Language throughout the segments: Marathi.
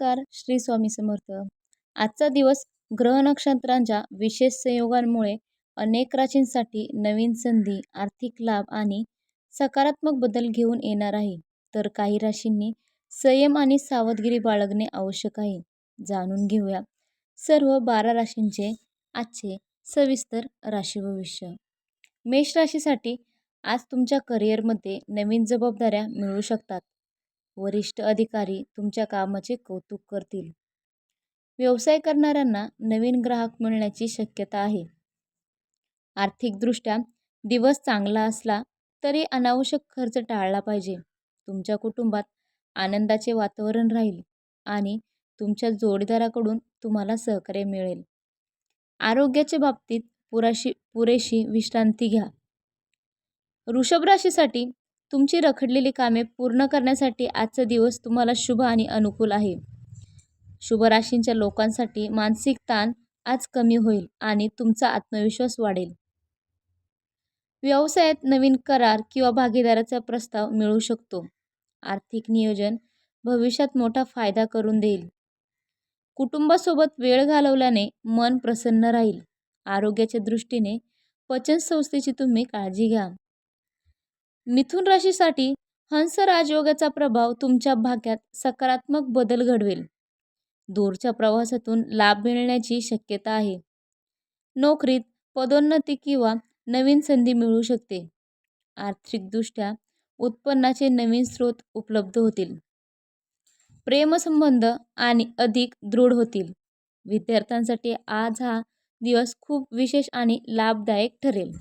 नमस्कार, श्री स्वामी समर्थ. आजचा दिवस ग्रह नक्षत्रांच्या विशेष संयोगांमुळे अनेक राशींसाठी नवीन संधी, आर्थिक लाभ आणि सकारात्मक बदल घेऊन येणार आहे. तर काही राशींनी संयम आणि सावधगिरी बाळगणे आवश्यक आहे. जाणून घेऊया सर्व 12 राशींचे आजचे सविस्तर राशी भविष्य. मेष राशीसाठी आज तुमच्या करिअरमध्ये नवीन जबाबदाऱ्या मिळू शकतात. वरिष्ठ अधिकारी तुमच्या कामाचे कौतुक करतील. व्यवसाय करणाऱ्यांना नवीन ग्राहक मिळण्याची शक्यता आहे. आर्थिकदृष्ट्या दिवस चांगला असला तरी अनावश्यक खर्च टाळला पाहिजे. तुमच्या कुटुंबात आनंदाचे वातावरण राहील आणि तुमच्या जोडीदाराकडून तुम्हाला सहकार्य मिळेल. आरोग्याच्या बाबतीत पुरेशी विश्रांती घ्या. वृषभ राशीसाठी तुमची रखडलेली कामे पूर्ण करण्यासाठी आजचा दिवस तुम्हाला शुभ आणि अनुकूल आहे. शुभ राशींच्या लोकांसाठी मानसिक ताण आज कमी होईल आणि तुमचा आत्मविश्वास वाढेल. व्यवसायात नवीन करार किंवा भागीदाराचा प्रस्ताव मिळू शकतो. आर्थिक नियोजन भविष्यात मोठा फायदा करून देईल. कुटुंबासोबत वेळ घालवल्याने मन प्रसन्न राहील. आरोग्याच्या दृष्टीने पचन संस्थेची तुम्ही काळजी घ्या. मिथुन राशीसाठी हंस राजयोगाचा प्रभाव तुमच्या भाग्यात सकारात्मक बदल घडवेल. दूरच्या प्रवासातून लाभ मिळण्याची शक्यता आहे. नोकरीत पदोन्नती किंवा नवीन संधी मिळू शकते. आर्थिकदृष्ट्या उत्पन्नाचे नवीन स्रोत उपलब्ध होतील. प्रेमसंबंध आणि अधिक दृढ होतील. विद्यार्थ्यांसाठी आज हा दिवस खूप विशेष आणि लाभदायक ठरेल.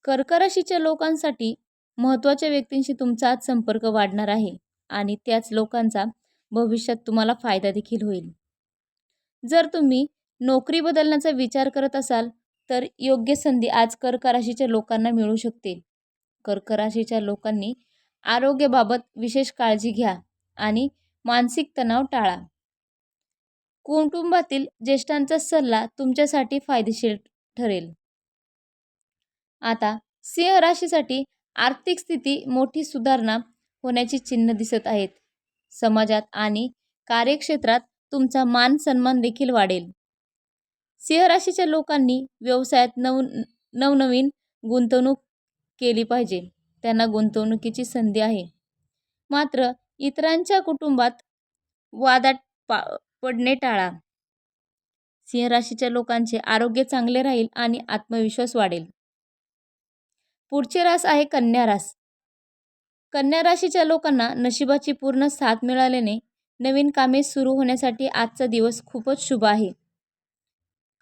कर्क राशीच्या लोकांसाठी महत्त्वाच्या व्यक्तींशी तुमचा आज संपर्क वाढणार आहे आणि त्याच लोकांचा भविष्यात तुम्हाला फायदा देखील होईल. जर तुम्ही नोकरी बदलण्याचा विचार करत असाल तर योग्य संधी आज कर्क राशीच्या लोकांना मिळू शकते. कर्क राशीच्या लोकांनी आरोग्याबाबत विशेष काळजी घ्या आणि मानसिक तणाव टाळा. कुटुंबातील ज्येष्ठांचा सल्ला तुमच्यासाठी फायदेशीर ठरेल. आता सिंह राशीसाठी आर्थिक स्थिती मोठी सुधारणा होण्याची चिन्ह दिसत आहेत. समाजात आणि कार्यक्षेत्रात तुमचा मान सन्मान देखील वाढेल. सिंह राशीच्या लोकांनी व्यवसायात नवनवीन गुंतवणूक केली पाहिजे. त्यांना गुंतवणुकीची संधी आहे. मात्र इतरांच्या कुटुंबात वादात पडणे टाळा. सिंह राशीच्या लोकांचे आरोग्य चांगले राहील आणि आत्मविश्वास वाढेल. पुढची रास आहे कन्या रास. कन्या राशीच्या लोकांना नशिबाची पूर्ण साथ मिळाल्याने नवीन कामे सुरू होण्यासाठी आजचा दिवस खूपच शुभ आहे.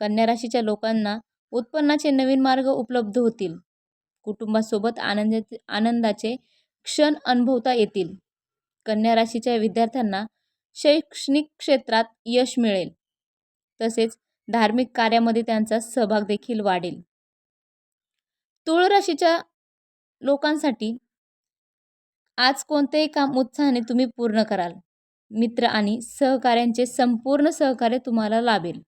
कन्या राशीच्या लोकांना उत्पन्नाचे नवीन मार्ग उपलब्ध होतील. कुटुंबासोबत आनंदाचे क्षण अनुभवता येतील. कन्या राशीच्या विद्यार्थ्यांना शैक्षणिक क्षेत्रात यश मिळेल. तसेच धार्मिक कार्यामध्ये त्यांचा सहभाग देखील वाढेल. तुळ राशीच्या लोकांसाठी आज कोणतेही काम उत्साहाने तुम्ही पूर्ण कराल. मित्र आणि सहकाऱ्यांचे संपूर्ण सहकार्य तुम्हाला लाभेल.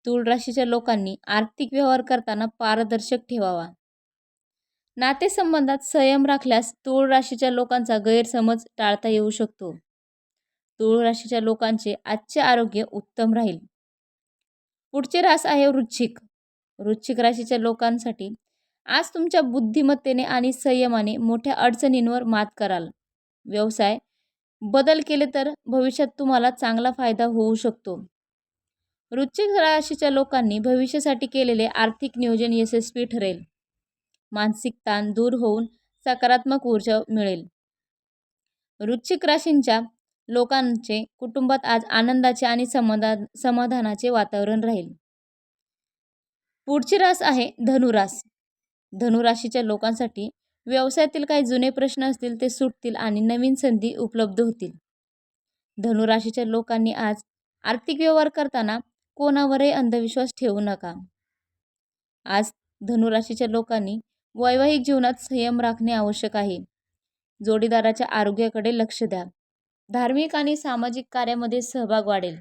तुळ राशीच्या लोकांनी आर्थिक व्यवहार करताना पारदर्शक ठेवावा. नातेसंबंधात संयम राखल्यास तुळ राशीच्या लोकांचा गैरसमज टाळता येऊ शकतो. तुळ राशीच्या लोकांचे आजचे आरोग्य उत्तम राहील. पुढचे रास आहे वृश्चिक. वृश्चिक राशीच्या लोकांसाठी आज तुमच्या बुद्धिमत्तेने आणि संयमाने मोठ्या अडचणींवर मात कराल. व्यवसाय बदल केले तर भविष्यात तुम्हाला चांगला फायदा होऊ शकतो. वृश्चिक राशीच्या लोकांनी भविष्यासाठी केलेले आर्थिक नियोजन यशस्वी ठरेल. मानसिक ताण दूर होऊन सकारात्मक ऊर्जा मिळेल. वृश्चिक राशींच्या लोकांचे कुटुंबात आज आनंदाचे आणि समाधानाचे वातावरण राहील. पुढची रास आहे धनुरास. धनुराशीच्या लोकांसाठी व्यवसायातील काही जुने प्रश्न असतील ते सुटतील आणि नवीन संधी उपलब्ध होतील. धनुराशीच्या लोकांनी आज आर्थिक व्यवहार करताना कोणावरही अंधविश्वास ठेवू नका. आज धनुराशीच्या लोकांनी वैवाहिक जीवनात संयम राखणे आवश्यक आहे. जोडीदाराच्या आरोग्याकडे लक्ष द्या. धार्मिक आणि सामाजिक कार्यामध्ये सहभाग वाढेल.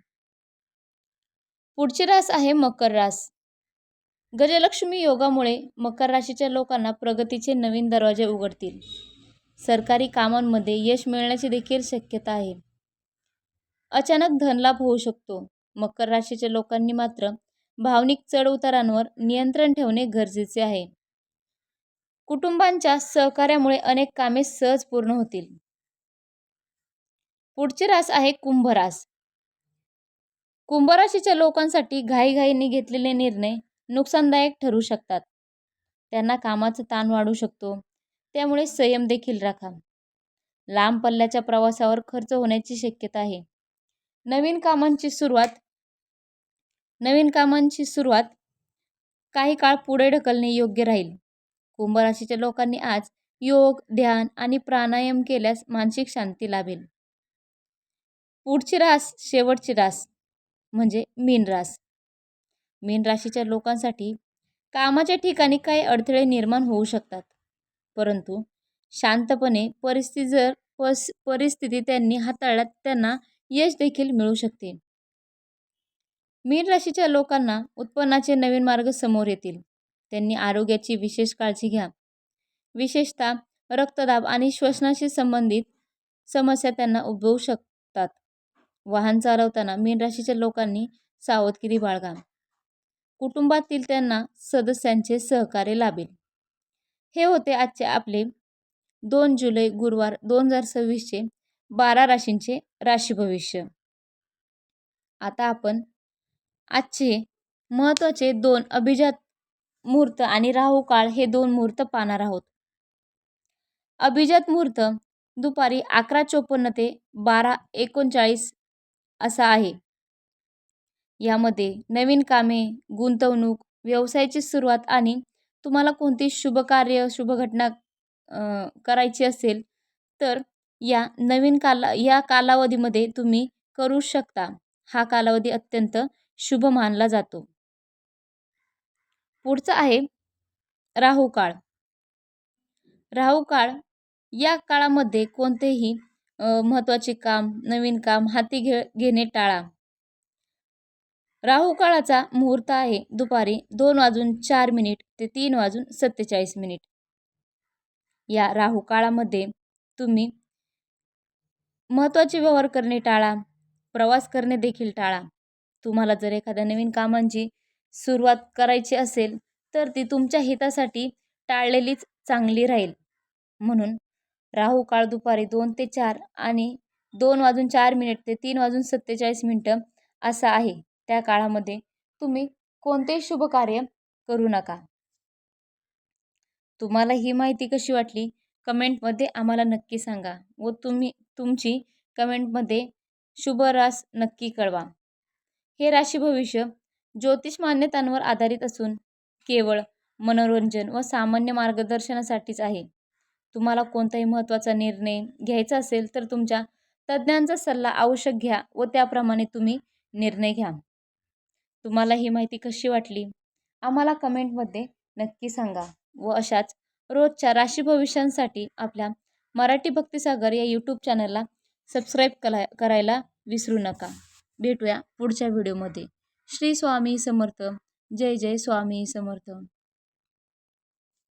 पुढची रास आहे मकर रास. गजलक्ष्मी योगामुळे मकर राशीच्या लोकांना प्रगतीचे नवीन दरवाजे उघडतील. सरकारी कामांमध्ये यश मिळण्याची देखील शक्यता आहे. अचानक धनलाभ होऊ शकतो. मकर राशीच्या लोकांनी मात्र भावनिक चढउतारांवर नियंत्रण ठेवणे गरजेचे आहे. कुटुंबांच्या सहकार्यामुळे अनेक कामे सहज पूर्ण होतील. पुढची रास आहे कुंभ रास. कुंभ राशीच्या लोकांसाठी घाईघाईने घेतलेले निर्णय नुकसानदायक ठरू शकतात. त्यांना कामाचा ताण वाढू शकतो. त्यामुळे संयम देखील राखा. लांब पल्ल्याच्या प्रवासावर खर्च होण्याची शक्यता आहे. नवीन कामांची सुरुवात काही काळ पुढे ढकलणे योग्य राहील. कुंभ राशीच्या लोकांनी आज योग, ध्यान आणि प्राणायाम केल्यास मानसिक शांती लाभेल. पुढची रास, शेवटची रास म्हणजे मीन रास. मीन राशीच्या लोकांसाठी कामाच्या ठिकाणी काही अडथळे निर्माण होऊ शकतात. परंतु शांतपणे परिस्थिती त्यांनी हाताळल्यात त्यांना यश देखील मिळू शकते. मीन राशीच्या लोकांना उत्पन्नाचे नवीन मार्ग समोर येतील. त्यांनी आरोग्याची विशेष काळजी घ्या. विशेषतः रक्तदाब आणि श्वसनाशी संबंधित समस्या त्यांना उद्भवू शकतात. वाहन चालवताना मीन राशीच्या लोकांनी सावधगिरी बाळगा. कुटुंबातील त्यांना सदस्यांचे सहकार्य लाभेल. हे होते आजचे आपले 2 जुलै गुरुवार 2026चे 12 राशींचे राशी भविष्य. आता आपण आजचे महत्त्वाचे 2 अभिजात मुहूर्त आणि राहू काळ हे 2 मुहूर्त पाहणार आहोत. अभिजात मुहूर्त दुपारी 11:54 ते 12:39 असा आहे. यामध्ये नवीन कामे, गुंतवणूक, व्यवसायाची सुरुवात आणि तुम्हाला कोणती शुभ घटना करायची असेल तर या कालावधीमध्ये तुम्ही करू शकता. हा कालावधी अत्यंत शुभ मानला जातो. पुढचा आहे राहू काळ. राहू काळ या काळामध्ये कोणतेही महत्त्वाचे काम, नवीन काम हाती घेणे टाळा. राहू काळाचा मुहूर्त आहे दुपारी 2:04 ते 3:47. या राहू काळामध्ये तुम्ही महत्त्वाचे व्यवहार करणे टाळा. प्रवास करणे देखील टाळा. तुम्हाला जर एखाद्या नवीन कामांची सुरुवात करायची असेल तर ती तुमच्या हितासाठी टाळलेलीच चांगली राहील. म्हणून राहू काळ दुपारी 2 ते 4 आणि 2:04 ते 3:47 असा आहे. त्या काळामध्ये तुम्ही कोणतेही शुभ कार्य करू नका. तुम्हाला ही माहिती कशी वाटली कमेंटमध्ये आम्हाला नक्की सांगा व तुम्ही तुमची कमेंटमध्ये शुभ रास नक्की कळवा. हे राशी भविष्य ज्योतिष मान्यतांवर आधारित असून केवळ मनोरंजन व सामान्य मार्गदर्शनासाठीच आहे. तुम्हाला कोणताही महत्त्वाचा निर्णय घ्यायचा असेल तर तुमच्या तज्ज्ञांचा सल्ला आवश्यक घ्या व त्याप्रमाणे तुम्ही निर्णय घ्या. तुम्हाला ही माहिती कशी वाटली आम्हाला कमेंटमध्ये नक्की सांगा व अशाच रोजच्या राशी भविष्यांसाठी आपल्या मराठी भक्तिसागर या यूट्यूब चॅनलला सबस्क्राईब करायला विसरू नका. भेटूया पुढच्या व्हिडिओमध्ये. श्री स्वामी समर्थ. जय जय स्वामी समर्थ.